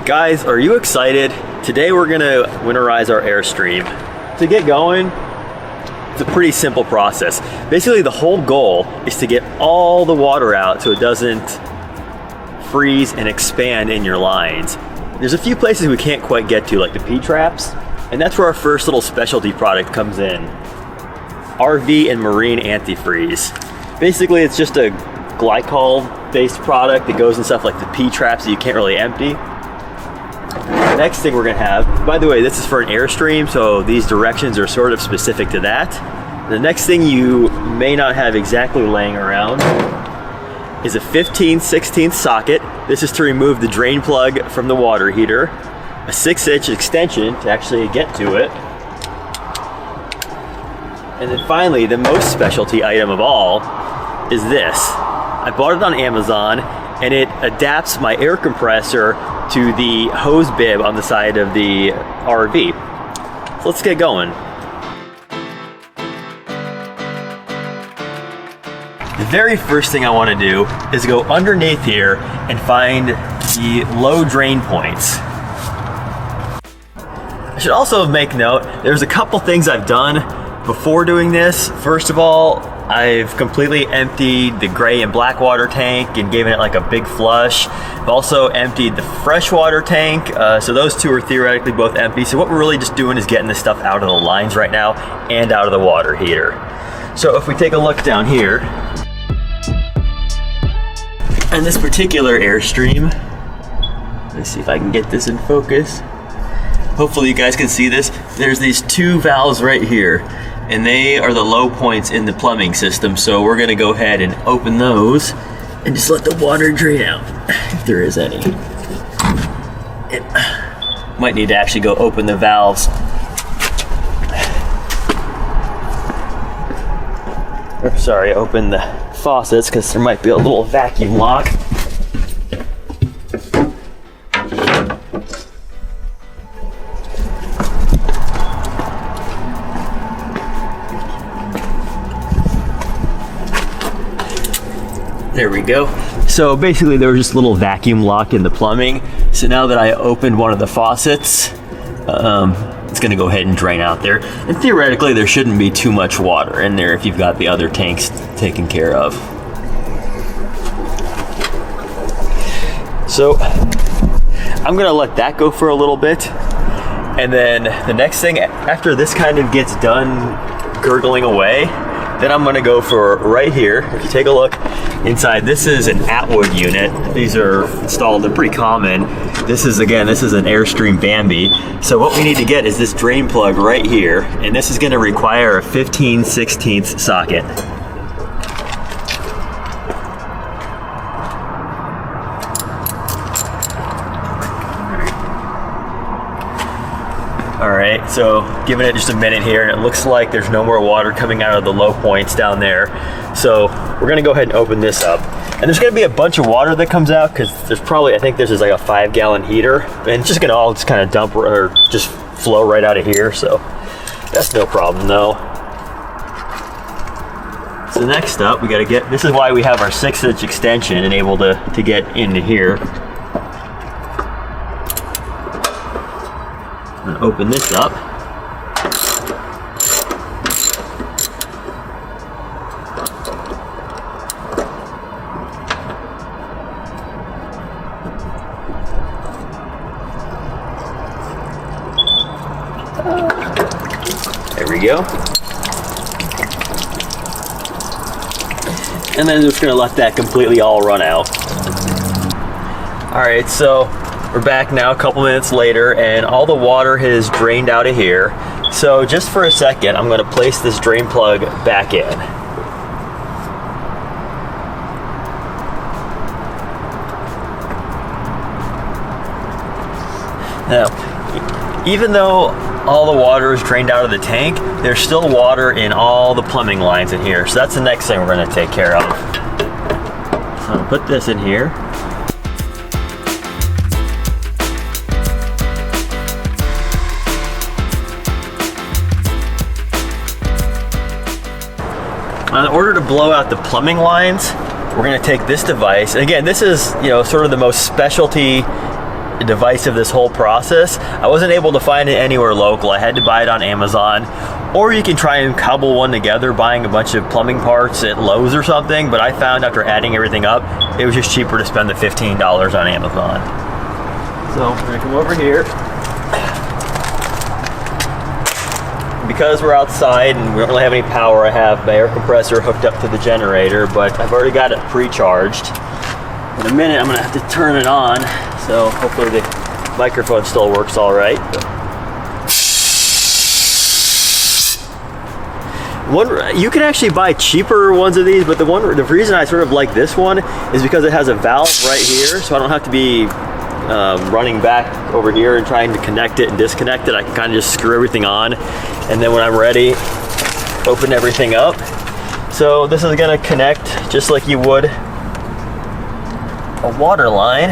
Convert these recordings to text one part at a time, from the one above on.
Guys, are you excited? Today we're gonna winterize our Airstream. To get going, it's a pretty simple process. Basically, the whole goal is to get all the water out so it doesn't freeze and expand in your lines. There's a few places we can't quite get to, like the P-traps, and that's where our first little specialty product comes in. RV and marine antifreeze. Basically, it's just a glycol-based product that goes in stuff like the P-traps that you can't really empty. The next thing we're gonna have, by the way, this is for an Airstream, so these directions are sort of specific to that. The next thing you may not have exactly laying around is a 15/16 socket. This is to remove the drain plug from the water heater. A 6-inch extension to actually get to it. And then finally, the most specialty item of all is this. I bought it on Amazon, and it adapts my air compressor to the hose bib on the side of the RV. So let's get going. The very first thing I want to do is go underneath here and find the low drain points. I should also make note, there's a couple things I've done before doing this. First of all, I've completely emptied the gray and black water tank and given it like a big flush. I've also emptied the freshwater tank, so those two are theoretically both empty. So what we're really just doing is getting this stuff out of the lines right now and out of the water heater. So if we take a look down here, and this particular Airstream, let's see if I can get this in focus. Hopefully you guys can see this. There's these two valves right here, and they are the low points in the plumbing system. So we're gonna go ahead and open those and just let the water drain out, if there is any. It might need to actually go open the valves. Or sorry, open the faucets, because there might be a little vacuum lock. There we go. So basically there was just a little vacuum lock in the plumbing. So now that I opened one of the faucets, it's gonna go ahead and drain out there. And theoretically there shouldn't be too much water in there if you've got the other tanks taken care of. So I'm gonna let that go for a little bit. And then the next thing, after this kind of gets done gurgling away, then I'm gonna go for right here. If you take a look inside, this is an Atwood unit. These are installed, they're pretty common. This is an Airstream Bambi. So what we need to get is this drain plug right here, and this is gonna require a 15/16 socket. All right, so giving it just a minute here, and it looks like there's no more water coming out of the low points down there. So we're gonna go ahead and open this up. And there's gonna be a bunch of water that comes out, because there's probably, I think this is like a 5-gallon heater, and it's just gonna all just kind of dump or just flow right out of here. So that's no problem though. So next up, we gotta get, this is why we have our 6-inch extension and able to get into here. Open this up. There we go. And then just gonna let that completely all run out. All right, so we're back now a couple minutes later, and all the water has drained out of here. So just for a second, I'm going to place this drain plug back in. Now, even though all the water is drained out of the tank, there's still water in all the plumbing lines in here. So that's the next thing we're going to take care of. So I'm going to put this in here. In order to blow out the plumbing lines, we're going to take this device. And again, this is, sort of the most specialty divisive this whole process. I wasn't able to find it anywhere local. I had to buy it on Amazon, or you can try and cobble one together buying a bunch of plumbing parts at Lowe's or something, but I found after adding everything up, it was just cheaper to spend the $15 on Amazon. So we're gonna come over here. Because we're outside and we don't really have any power, I have my air compressor hooked up to the generator, but I've already got it pre-charged. In a minute, I'm gonna have to turn it on, so hopefully the microphone still works all right. You can actually buy cheaper ones of these, but the reason I sort of like this one is because it has a valve right here, so I don't have to be running back over here and trying to connect it and disconnect it. I can kind of just screw everything on, and then when I'm ready, open everything up. So this is gonna connect just like you would a water line,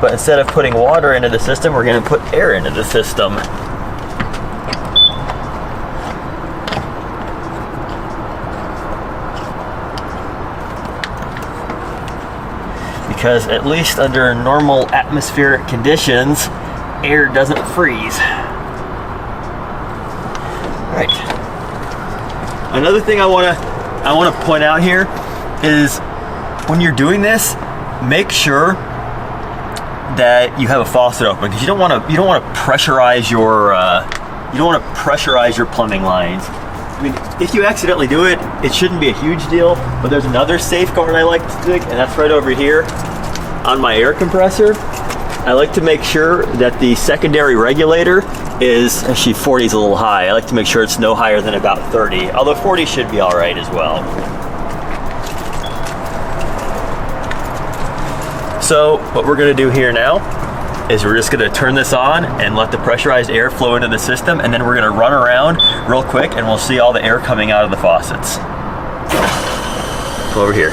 but instead of putting water into the system, we're gonna put air into the system. Because at least under normal atmospheric conditions, air doesn't freeze. Right. Another thing I want to point out here is when you're doing this, make sure that you have a faucet open, because you don't want to pressurize your plumbing lines. I mean, if you accidentally do it, it shouldn't be a huge deal, but there's another safeguard I like to take, and that's right over here on my air compressor. I like to make sure that the secondary regulator is, actually 40 is a little high. I like to make sure it's no higher than about 30, although 40 should be all right as well. So what we're gonna do here now is we're just gonna turn this on and let the pressurized air flow into the system, and then we're gonna run around real quick and we'll see all the air coming out of the faucets. Come over here.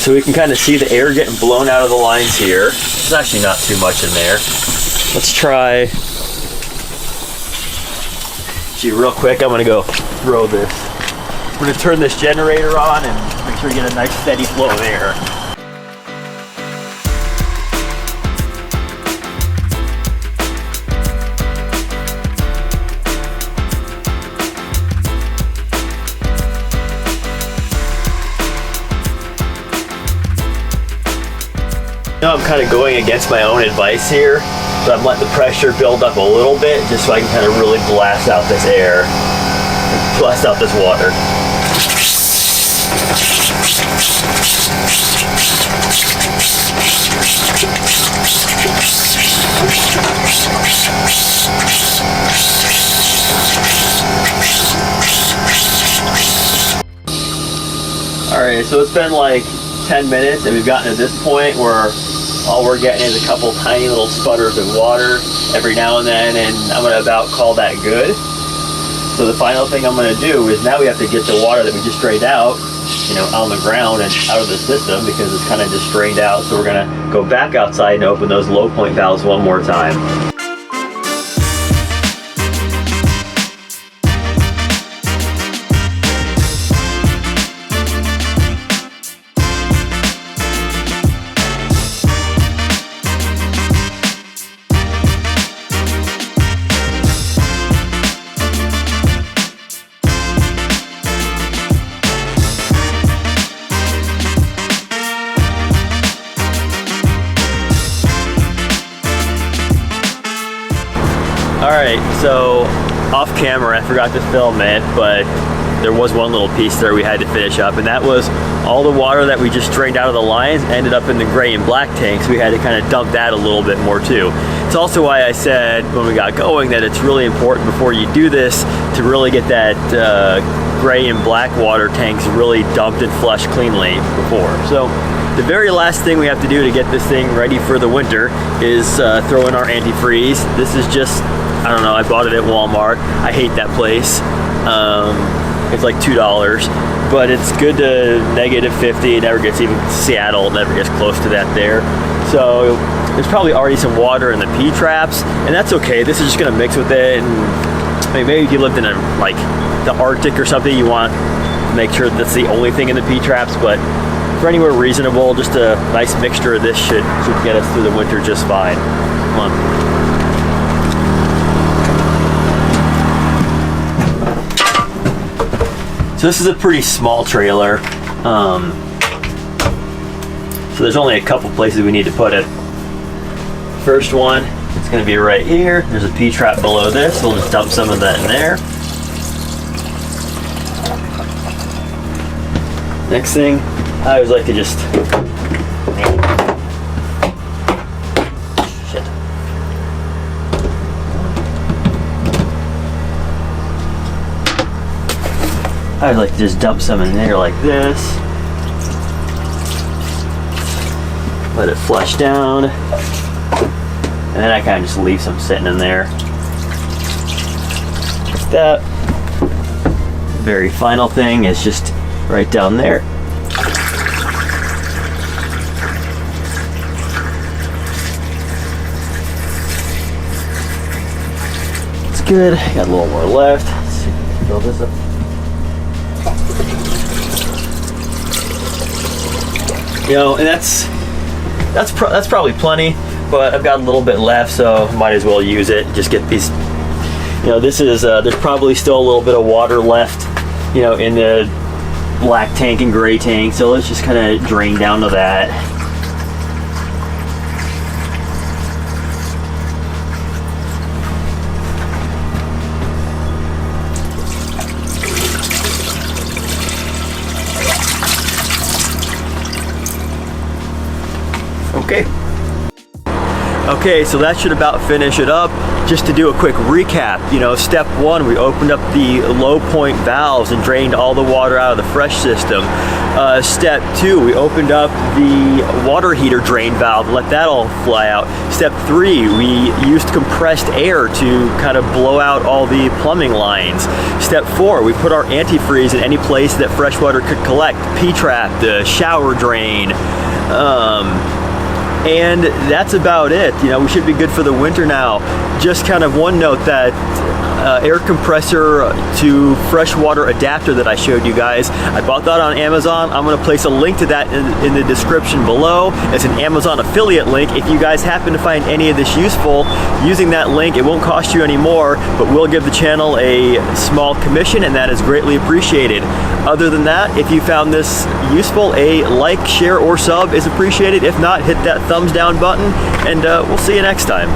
So we can kind of see the air getting blown out of the lines here. There's actually not too much in there. Let's try. See, real quick, I'm gonna go throw this. I'm gonna turn this generator on and make sure you get a nice steady flow of air. Now I'm kind of going against my own advice here, so I'm letting the pressure build up a little bit just so I can kind of really blast out this air, blast out this water. All right, so it's been like 10 minutes and we've gotten to this point where all we're getting is a couple tiny little sputters of water every now and then, and I'm gonna about call that good. So the final thing I'm gonna do is now we have to get the water that we just drained out, on the ground and out of the system, because it's kind of just drained out. So we're gonna go back outside and open those low point valves one more time. Alright, so off camera, I forgot to film it, but there was one little piece there we had to finish up, and that was all the water that we just drained out of the lines ended up in the gray and black tanks. We had to kind of dump that a little bit more too. It's also why I said when we got going that it's really important before you do this to really get that gray and black water tanks really dumped and flushed cleanly before. So the very last thing we have to do to get this thing ready for the winter is throw in our antifreeze. This is just, I don't know, I bought it at Walmart. I hate that place. It's like $2, but it's good to -50. It never gets, even Seattle, never gets close to that there. So there's probably already some water in the P-traps, and that's okay. This is just gonna mix with it and mean, maybe if you lived in like the Arctic or something, you want to make sure that's the only thing in the P-traps, but for anywhere reasonable, just a nice mixture of this should get us through the winter just fine. Come on. So this is a pretty small trailer. So there's only a couple places we need to put it. First one, it's going to be right here. There's a P-trap below this. We'll just dump some of that in there. Next thing, I always like to just dump some in there like this. Let it flush down. And then I kind of just leave some sitting in there. Like that. The very final thing is just right down there. It's good. Got a little more left. Let's see if we can fill this up. You know, and that's probably plenty, but I've got a little bit left, so might as well use it. Just get these. You know, this is there's probably still a little bit of water left, you know, in the black tank and gray tank, so let's just kind of drain down to that. Okay, so that should about finish it up. Just to do a quick recap, you know, step one, we opened up the low point valves and drained all the water out of the fresh system. Step two, we opened up the water heater drain valve, let that all fly out. Step three, we used compressed air to kind of blow out all the plumbing lines. Step four, we put our antifreeze in any place that fresh water could collect. P-trap, the shower drain, and that's about it. You know, we should be good for the winter now. Just kind of one note, that air compressor to freshwater adapter that I showed you guys, I bought that on Amazon. I'm going to place a link to that in the description below. It's an Amazon affiliate link. If you guys happen to find any of this useful, using that link, it won't cost you any more, but we'll give the channel a small commission, and that is greatly appreciated. Other than that, if you found this useful, a like, share, or sub is appreciated. If not, hit that thumbs down button, and we'll see you next time.